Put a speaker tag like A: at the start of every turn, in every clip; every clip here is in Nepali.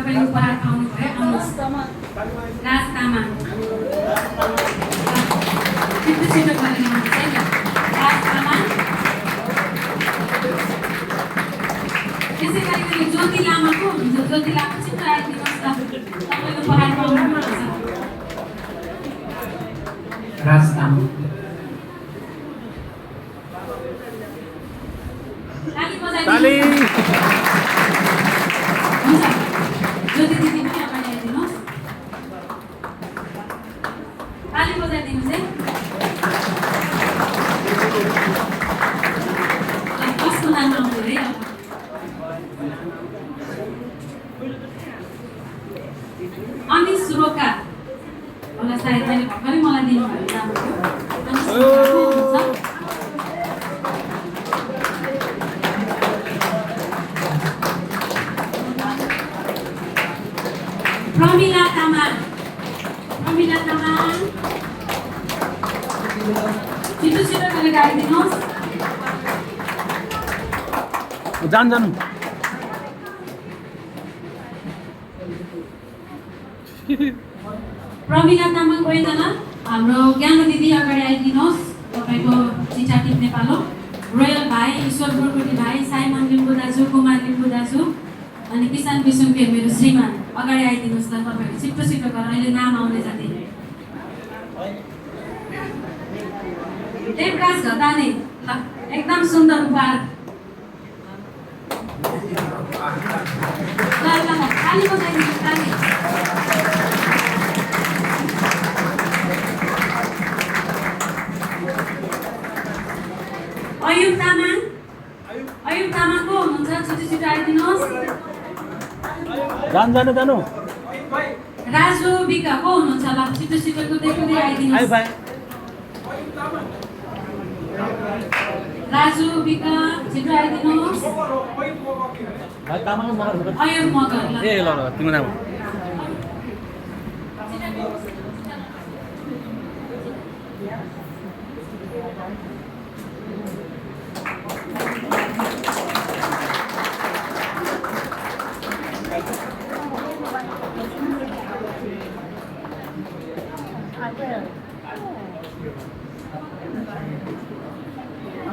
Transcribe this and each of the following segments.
A: तपाईले उपहार पाउनु भयो। आउनुहोस् राज तामाङ छिटो छिटो गरेर आउनुहोस् है त। राज तामाङ त्यसै गरी ज्योति लामा को हुनुहुन्छ? ज्योति लामा छिटो आइदिनुहोस् त, तपाईले उपहार पाउनु भएको छ।
B: राज तामाङ
A: ताली बजाइदिनुहोस्। हुन्छ ज्योति दिदी पनि अगाडि आइदिनुहोस्। ताली बजाइदिनुहोस् है। कसको नाम आउँथ्यो है? अनिस रोका होला सायद, मैले भर्खरै मलाई दिनुभयो नाम हो। अनिस रोका को हुनुहुन्छ? प्रमिला तामाङ। प्रमिला तामाङ छिटो छिटो गरेर आइदिनुहोस्।
C: जानु
A: प्रमिला तामाङ भइदैन। हाम्रो ज्ञान दिदी अगाडि आइदिनुहोस्। तपाईँको चिठा टिप्ने पालो। रोयल भाइ, ईश्वर बुर्कुटी भाइ, साइमन लिम्बू दाजु, कुमार लिम्बू दाजु अनि किसान विसुम्के मेरो श्रीमान अगाडि आइदिनुहोस् त। तपाईँहरू छिटो छिटो गरेर अहिले नाम आउने जाति। देवराज घतानी ल एकदम सुन्दर उपहार। ल ल ताली बजाइदिनुहोस् ताली। अयुब तामाङ। अयुब तामाङ को हुनुहुन्छ? छिटो छिटो आइदिनुहोस्।
C: जानु
A: राजु बिका को हुनुहुन्छ? ल छिटो छिटो कुदै कुदै आइदिनुहोस्। राजु बिका छिटो आइदिनुहोस्। अयुब मगर ल
C: तिम्रो नाम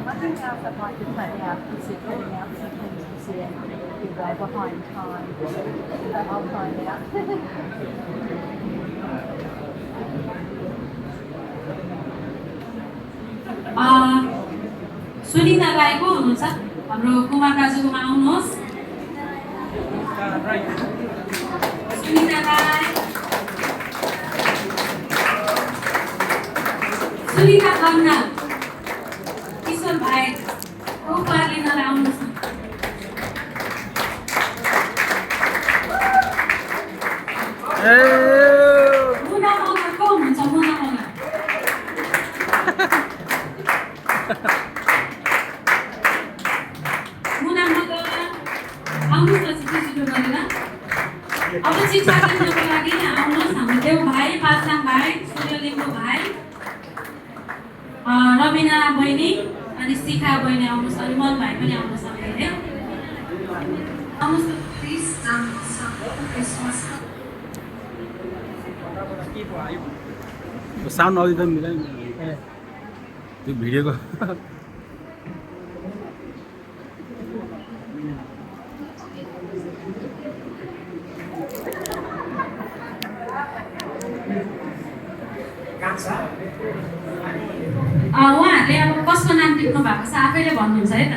D: I think I'd like to play out because it's getting out something to see it be way behind time. I'll find out.
A: Sunita Rai को हुनुहुन्छ? हाम्रो कुमार दाजुकोमा आउनुहोस्। सुनिता राई, सुनिता खन्ना, किशोर भाइ उपहार लिनलाई आउनुहोस्। मुना मगर को हुनुहुन्छ? मुना मगर मुना मगर आउनुहोस् न छिटो छिटो गरेर। अब शिक्षा केन्द्रको लागि आउनुहोस् हाम्रो देव भाइ, पालसाङ भाइ, सूर्य लिम्बू भाइ, रबिना बहिनी अनि शिखा बहिनी आउनुहोस्। अनि मन भाइ पनि आउनुहोस् अगाडि। आउनुहोस् प्लिज।
C: साउन्ड अलिक मिलाइ त्यो भिडियोको
A: उहाँहरूले अब कसको नाम टिप्नु भएको छ आफैले भन्नुहुन्छ है त।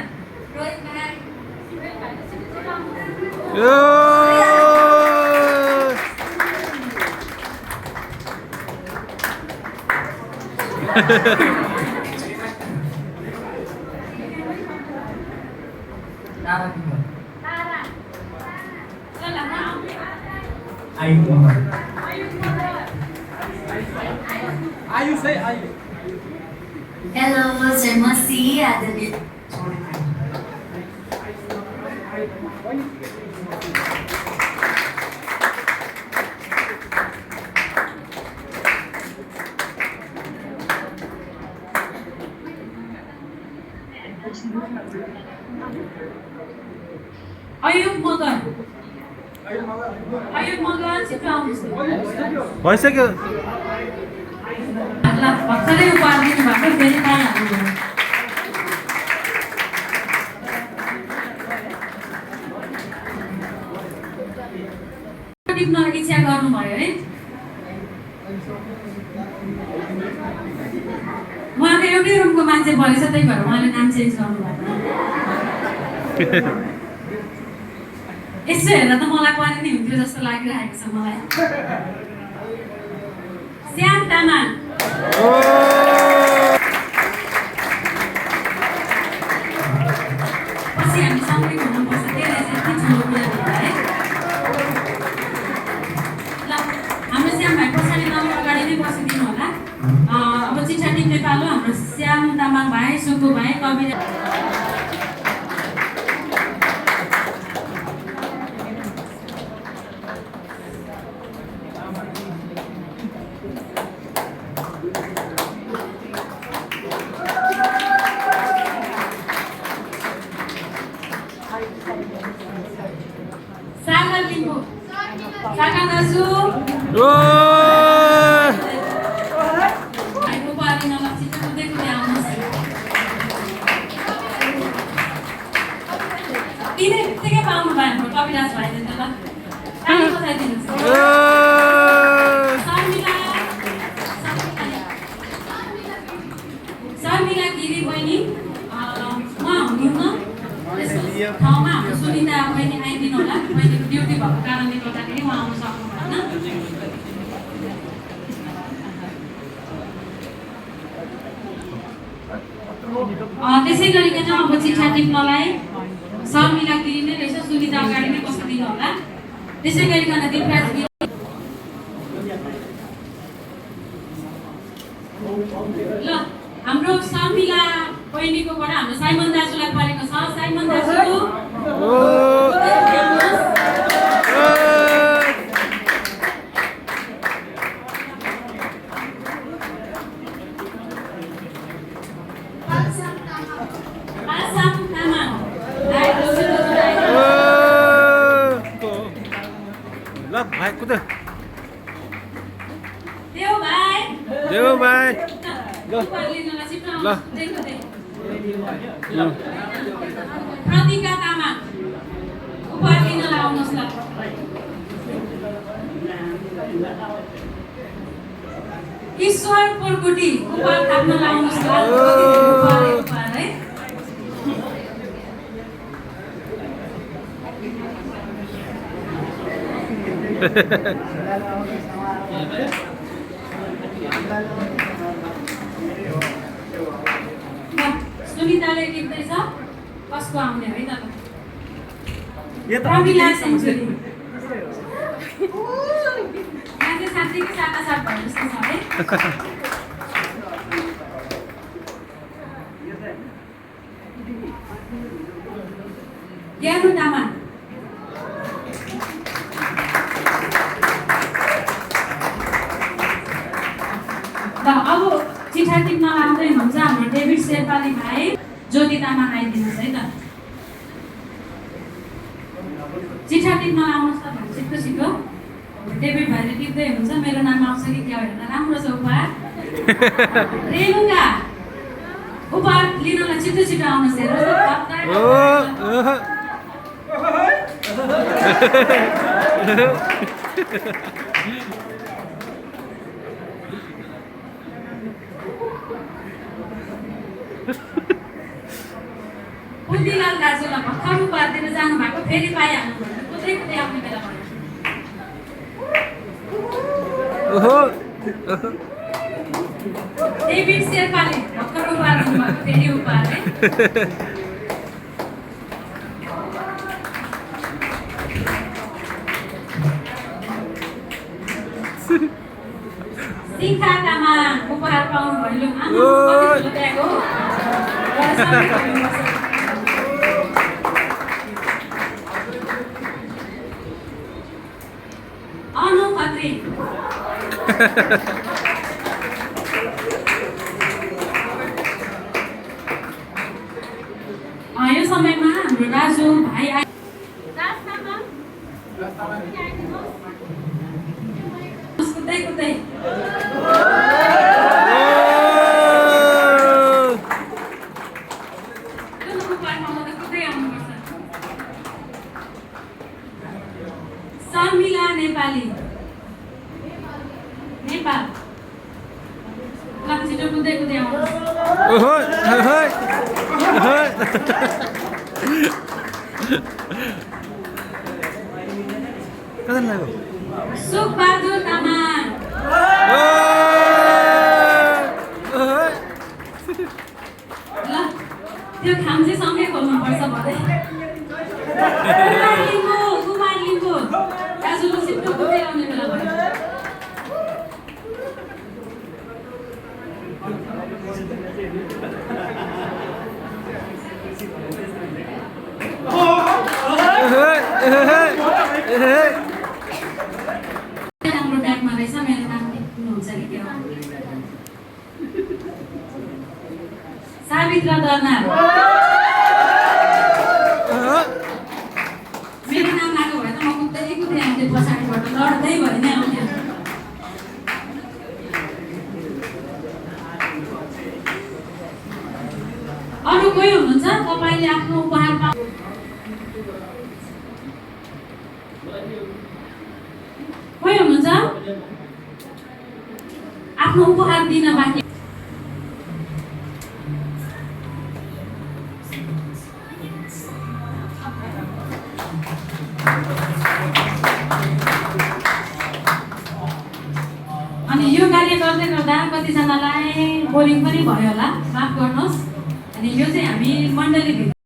E: Hello, Mr. Masi, आदरणीय
A: अयुब मगर आयो मगर छिटो आउनुहोस् न।
C: भइसक्यो
A: ल भर्खरै उपहार दिनुभएको फेरि पाइहाल्नु भयो। टिप्न इच्छा गर्नुभयो है। उहाँको एउटै रुमको मान्छे भएछ, त्यही भएर उहाँले नाम चेन्ज गर्नुभएको। यसो हेर्दा त मलाई पनि नि हुन्थ्यो जस्तो लागिरहेको छ मलाई। श्याम तामाङ पछि हामी सँगै हुनुपर्छ, त्यसले चाहिँ यति ठुलो कुरा दिन्छ है। ल हाम्रो श्याम भाइ पछाडि नम्बर अगाडि नै बसिदिनु होला। अब चिठा टिप्ने पालो हाम्रो श्याम तामाङ भाइ, सुकु भाइ, कविता सागर लिम्बू, सागर दाजु भाइको उपहार लिन लक्षित कुदै कुदै आउनुहोस्। तिनै बित्तिकै पाउनु भयो हाम्रो कविराज भाइले त। ल पानी पठाइदिनुहोस्। शर्मिला गिरी बहिनी उहाँ हुनुहुन्न, त्यसको ठाउँमा हाम्रो सुनिता बहिनी आइदिनु होला। बहिनीको ड्युटी भएको कारणले गर्दाखेरि उहाँ आउन सक्नु भएन। त्यसै गरिकन अब चिठा टिप्नलाई शर्मिला गिरी नै रहेछ, सुनिता अगाडि नै बसिदिनु होला। त्यसै गरिकन दिपराज गिरी ल हाम्रो शर्मिला बहिनीकोबाट हाम्रो साइमन दाजुलाई परेको छ। साइमन दाजु आसाम तामाङ
C: ल भाइ कुद
A: देव भाइ
C: देऊ भाइ ल ल
A: प्रतिका तामाङ उपहार लिनलाई आउनुहोस् ल। ईश्वर पोरकुटी उपहार थाप्नलाई आउनुहोस् ल। उपहार है। सुनिताले टिप्दैछ, कसको आउने है त? प्रमिला सेन्चुरी। यहाँ चाहिँ साँच्चीकै साटासाट भयो जस्तो छ है। ज्ञानु तामाङ ल अब चिठा टिप्न आउँदै हुनुहुन्छ हाम्रो डेभिड शेर्पाली भाइ, ज्योति तामाङ आइदिनुहोस् है त। चिठा टिप्न आउनुहोस् त भाइ, छिटो छिटो। डेभिड भाइले टिप्दै हुन्छ, मेरो नाम आउँछ कि क्या हेर्दा राम्रो छ उपहार। रेणुका उपहार लिनलाई छिटो छिटो आउनुहोस्। पुण्यलाल दाजुलाई भर्खर उपहार दिएर जानु भएको, फेरि पाइहाल्नु भयो। कुदै कुदै आउने बेला भयो। डेभिड शेर्पाले भर्खर उपहार दिनुभएको, फेरि उपहार है। शिखा तामाङ उपहार पाउनु भयो। अनु खत्री यो समयमा हाम्रो दाजु भाइ कुद्दै कुद्दै शर्मिला नेपाली नेपाल ल छिटो कुद्दै कुद्दै आउनुहोस्
C: ओहो ओहो ओहो कता लाग्यो
A: सुखबहादुर तामाङ ल त्यो खाम चाहिँ सँगै खोल्नुपर्छ भने कुमार लिम्बू दाजुको छिटो कुद्दै आउने बेला भयो राम्रो ब्यागमा रहेछ मेरो नाम लेख्नुहुन्छ कि त्यो सावित्र दर्नाल मेरो नाम आएको भए त म कुद्दै कुद्दै आउँथेँ पछाडिबाट लड्दै भए नै आउँथेँ अरू कोही हुनुहुन्छ तपाईँले आफ्नो उपहार कोही हुनुहुन्छ आफ्नो उपहार दिन बाँकी अनि यो कार्य गर्दै गर्दा कतिजनालाई बोरिङ पनि भयो होला माफ गर्नुहोस् अनि यो चाहिँ हामी मण्डलीभित्र